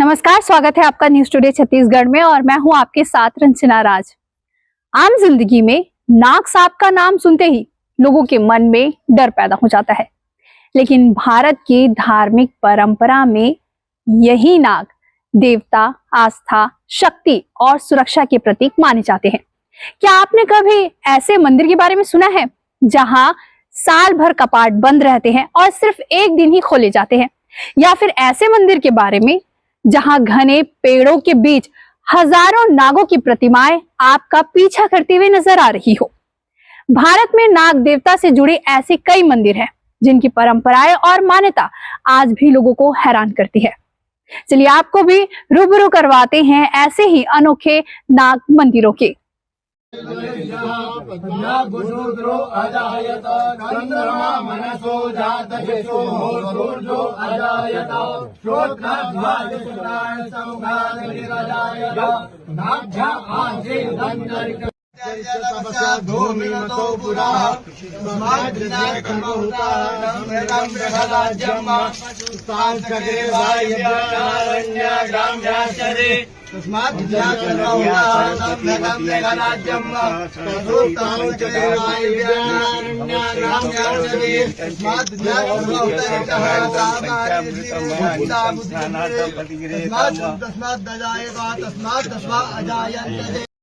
नमस्कार, स्वागत है आपका न्यूज टुडे छत्तीसगढ़ में और मैं हूं आपके साथ रंजना राज। आम जिंदगी में नाग सांप का नाम सुनते ही लोगों के मन में डर पैदा हो जाता है, लेकिन भारत की धार्मिक परंपरा में यही नाग देवता, आस्था, शक्ति और सुरक्षा के प्रतीक माने जाते हैं। क्या आपने कभी ऐसे मंदिर के बारे में सुना है जहां साल भर कपाट बंद रहते हैं और सिर्फ एक दिन ही खोले जाते हैं, या फिर ऐसे मंदिर के बारे में जहां घने पेड़ों के बीच हजारों नागों की प्रतिमाएं आपका पीछा करते हुए नजर आ रही हो? भारत में नाग देवता से जुड़े ऐसे कई मंदिर हैं जिनकी परंपराएं और मान्यता आज भी लोगों को हैरान करती है। चलिए आपको भी रूबरू करवाते हैं ऐसे ही अनोखे नाग मंदिरों के।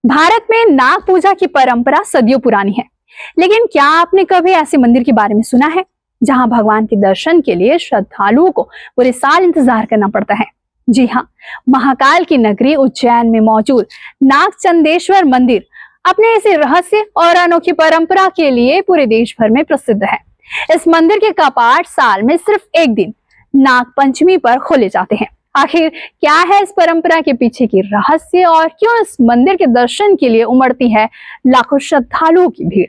भारत में नाग पूजा की परंपरा सदियों पुरानी है, लेकिन क्या आपने कभी ऐसे मंदिर के बारे में सुना है जहां भगवान के दर्शन के लिए श्रद्धालुओं को पूरे साल इंतजार करना पड़ता है? जी हाँ, महाकाल की नगरी उज्जैन में मौजूद नागचंदेश्वर मंदिर अपने इसी रहस्य और अनोखी परंपरा के लिए पूरे देश भर में प्रसिद्ध है। इस मंदिर के कपाट साल में सिर्फ एक दिन नाग पंचमी पर खोले जाते हैं। आखिर क्या है इस परंपरा के पीछे की रहस्य और क्यों इस मंदिर के दर्शन के लिए उमड़ती है लाखों श्रद्धालुओं की भीड़?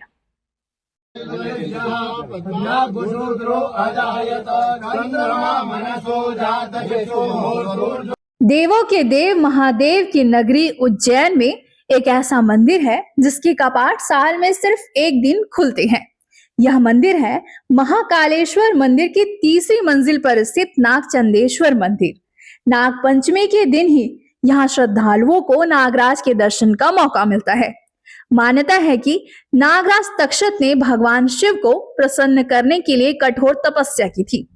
देवों के देव महादेव की नगरी उज्जैन में एक ऐसा मंदिर है जिसके कपाट साल में सिर्फ एक दिन खुलते हैं। यह मंदिर है महाकालेश्वर मंदिर की तीसरी मंजिल पर स्थित नागचंदेश्वर मंदिर। नाग पंचमी के दिन ही यहाँ श्रद्धालुओं को नागराज के दर्शन का मौका मिलता है। मान्यता है कि नागराज तक्षक ने भगवान शिव को प्रसन्न करने के लिए कठोर तपस्या की थी।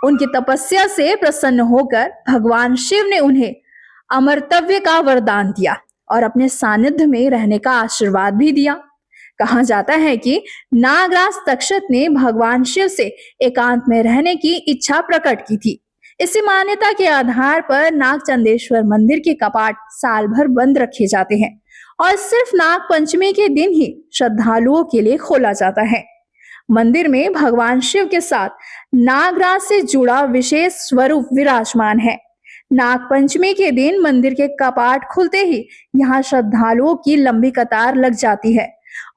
उनकी तपस्या से प्रसन्न होकर भगवान शिव ने उन्हें अमरतव्य का वरदान दिया और अपने सानिध्य में रहने का आशीर्वाद भी दिया। कहा जाता है कि नागराज तक्षक ने भगवान शिव से एकांत में रहने की इच्छा प्रकट की थी। इसी मान्यता के आधार पर नागचंदेश्वर मंदिर के कपाट साल भर बंद रखे जाते हैं और सिर्फ नाग पंचमी के दिन ही श्रद्धालुओं के लिए खोला जाता है। मंदिर में भगवान शिव के साथ नागराज से जुड़ा विशेष स्वरूप विराजमान है। नाग पंचमी के दिन मंदिर के कपाट खुलते ही यहाँ श्रद्धालुओं की लंबी कतार लग जाती है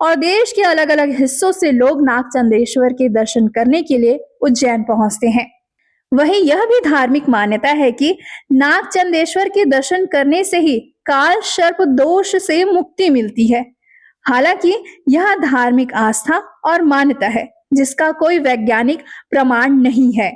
और देश के अलग अलग हिस्सों से लोग नागचंदेश्वर के दर्शन करने के लिए उज्जैन पहुंचते हैं। वहीं यह भी धार्मिक मान्यता है कि नागचंदेश्वर के दर्शन करने से ही काल सर्प दोष से मुक्ति मिलती है। हालांकि यह धार्मिक आस्था और मान्यता है जिसका कोई वैज्ञानिक प्रमाण नहीं है।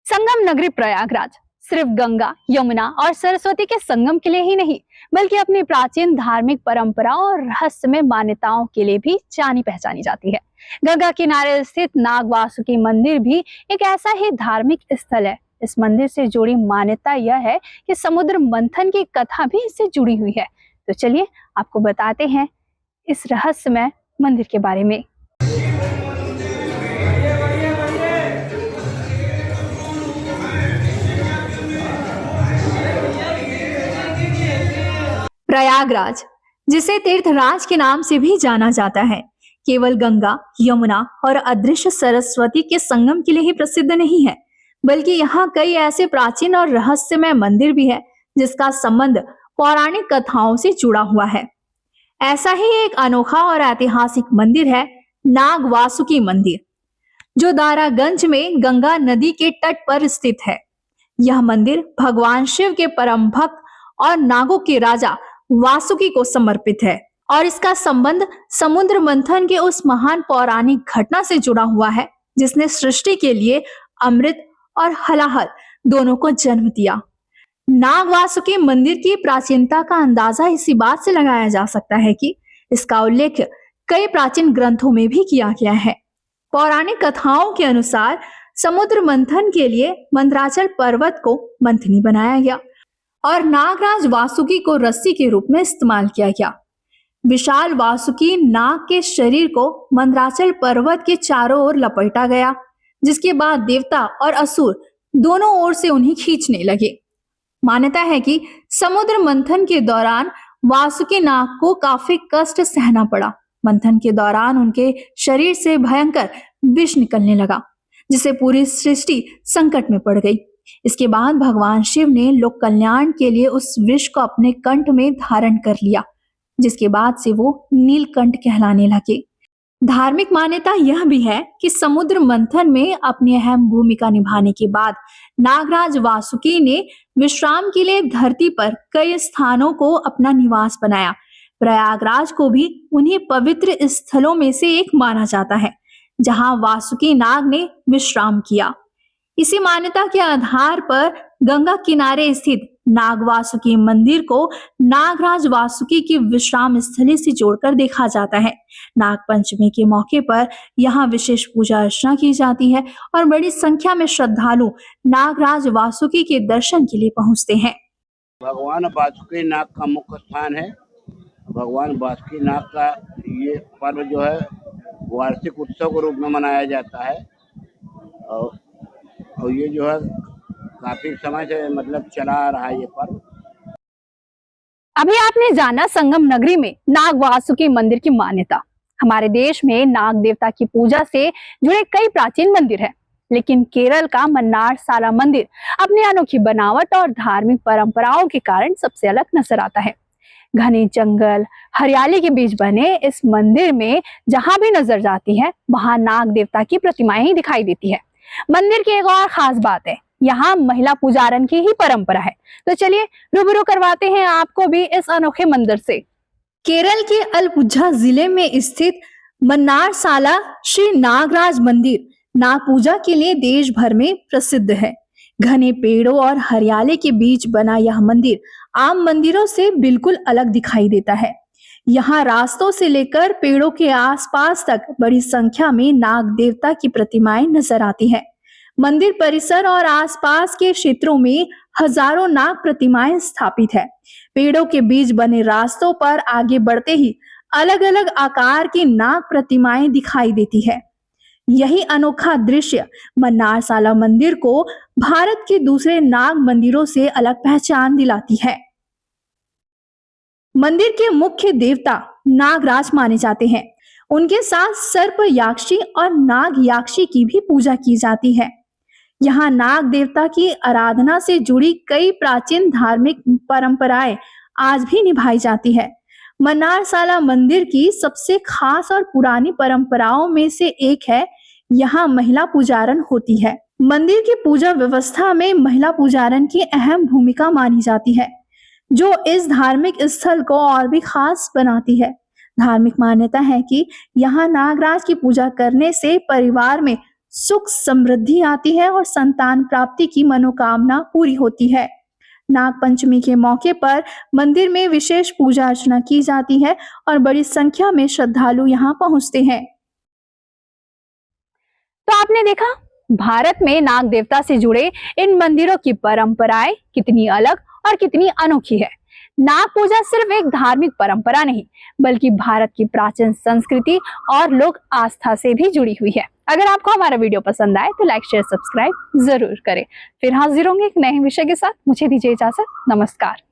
संगम नगरी प्रयागराज सिर्फ गंगा, यमुना और सरस्वती के संगम के लिए ही नहीं, बल्कि अपनी प्राचीन धार्मिक परंपरा और रहस्यमय मान्यताओं के लिए भी जानी पहचानी जाती है। गंगा किनारे स्थित नाग वासुकी मंदिर भी एक ऐसा ही धार्मिक स्थल है। इस मंदिर से जुड़ी मान्यता यह है कि समुद्र मंथन की कथा भी इससे जुड़ी हुई है। तो चलिए आपको बताते हैं इस रहस्यमय मंदिर के बारे में। प्रयागराज, जिसे तीर्थराज के नाम से भी जाना जाता है, केवल गंगा, यमुना और अदृश्य सरस्वती के संगम के लिए ही प्रसिद्ध नहीं है, बल्कि यहाँ कई ऐसे प्राचीन और रहस्यमय मंदिर भी है जिसका संबंध पौराणिक कथाओं से जुड़ा हुआ है। ऐसा ही एक अनोखा और ऐतिहासिक मंदिर है नाग वासुकी मंदिर, जो दारागंज में गंगा नदी के तट पर स्थित है। यह मंदिर भगवान शिव के परम भक्त और नागों के राजा वासुकी को समर्पित है और इसका संबंध समुद्र मंथन के उस महान पौराणिक घटना से जुड़ा हुआ है जिसने सृष्टि के लिए अमृत और हलाहल दोनों को जन्म दिया। नाग वासुकी मंदिर की प्राचीनता का अंदाजा इसी बात से लगाया जा सकता है कि इसका उल्लेख कई प्राचीन ग्रंथों में भी किया गया है। पौराणिक कथाओं के अनुसार समुद्र मंथन के लिए मंदराचल पर्वत को मंथनी बनाया गया और नागराज वासुकी को रस्सी के रूप में इस्तेमाल किया गया। विशाल वासुकी नाग के शरीर को मंदराचल पर्वत के चारों ओर लपेटा गया, जिसके बाद देवता और असुर दोनों ओर से उन्हें खींचने लगे। मान्यता है कि समुद्र मंथन के दौरान वासुकी नाग को काफी कष्ट सहना पड़ा। मंथन के दौरान उनके शरीर से भयंकर विष निकलने लगा, जिससे पूरी सृष्टि संकट में पड़ गई। इसके बाद भगवान शिव ने लोक कल्याण के लिए उस विष को अपने कंठ में धारण कर लिया, जिसके बाद से वो नीलकंठ कहलाने लगे। धार्मिक मान्यता यह भी है कि समुद्र मंथन में अपनी अहम भूमिका निभाने के बाद नागराज वासुकी ने विश्राम के लिए धरती पर कई स्थानों को अपना निवास बनाया। प्रयागराज को भी उन्हीं पवित्र स्थलों में से एक माना जाता है जहां वासुकी नाग ने विश्राम किया। इसी मान्यता के आधार पर गंगा किनारे स्थित नाग वासुकी मंदिर को नागराज वासुकी की विश्राम स्थली से जोड़कर देखा जाता है। नाग पंचमी के मौके पर यहाँ विशेष पूजा अर्चना की जाती है और बड़ी संख्या में श्रद्धालु नागराज वासुकी के दर्शन के लिए पहुँचते हैं। भगवान वासुकी नाग का मुख्य स्थान है। भगवान वासुकी नाग का ये पर्व जो है वार्षिक उत्सव के रूप में मनाया जाता है और ये जो है काफी समय से मतलब चला आ रहा है ये पर्व। अभी आपने जाना संगम नगरी में नाग वासुकी मंदिर की मान्यता। हमारे देश में नाग देवता की पूजा से जुड़े कई प्राचीन मंदिर हैं, लेकिन केरल का मन्नार साला मंदिर अपनी अनोखी बनावट और धार्मिक परंपराओं के कारण सबसे अलग नजर आता है। घने जंगल, हरियाली के बीच बने इस मंदिर में जहां भी नजर जाती है वहां नाग देवता की प्रतिमाएं ही दिखाई देती है। मंदिर की एक और खास बात है, यहाँ महिला पुजारन की ही परंपरा है। तो चलिए रूबरू करवाते हैं आपको भी इस अनोखे मंदिर से। केरल के अलपुझा जिले में स्थित मन्नार साला श्री नागराज मंदिर नाग पूजा के लिए देश भर में प्रसिद्ध है। घने पेड़ों और हरियाली के बीच बना यह मंदिर आम मंदिरों से बिल्कुल अलग दिखाई देता है। यहाँ रास्तों से लेकर पेड़ों के आसपास तक बड़ी संख्या में नाग देवता की प्रतिमाएं नजर आती हैं। मंदिर परिसर और आसपास के क्षेत्रों में हजारों नाग प्रतिमाएं स्थापित है। पेड़ों के बीच बने रास्तों पर आगे बढ़ते ही अलग अलग आकार की नाग प्रतिमाएं दिखाई देती है। यही अनोखा दृश्य मन्नार साला मंदिर को भारत के दूसरे नाग मंदिरों से अलग पहचान दिलाती है। मंदिर के मुख्य देवता नागराज माने जाते हैं। उनके साथ सर्प याक्षी और नाग याक्षी की भी पूजा की जाती है। यहाँ नाग देवता की आराधना से जुड़ी कई प्राचीन धार्मिक परंपराएं आज भी निभाई जाती है। मन्नार साला मंदिर की सबसे खास और पुरानी परंपराओं में से एक है, यहाँ महिला पुजारन होती है। मंदिर की पूजा व्यवस्था में महिला पुजारन की अहम भूमिका मानी जाती है, जो इस धार्मिक स्थल को और भी खास बनाती है। धार्मिक मान्यता है कि यहाँ नागराज की पूजा करने से परिवार में सुख समृद्धि आती है और संतान प्राप्ति की मनोकामना पूरी होती है। नाग पंचमी के मौके पर मंदिर में विशेष पूजा अर्चना की जाती है और बड़ी संख्या में श्रद्धालु यहाँ पहुँचते हैं। तो आपने देखा भारत में नाग देवता से जुड़े इन मंदिरों की परंपराएं कितनी अलग और कितनी अनोखी है। नाग पूजा सिर्फ एक धार्मिक परंपरा नहीं, बल्कि भारत की प्राचीन संस्कृति और लोक आस्था से भी जुड़ी हुई है। अगर आपको हमारा वीडियो पसंद आए तो लाइक, शेयर, सब्सक्राइब जरूर करें। फिर हाजिर होंगे एक नए विषय के साथ। मुझे दीजिए इजाजत। नमस्कार।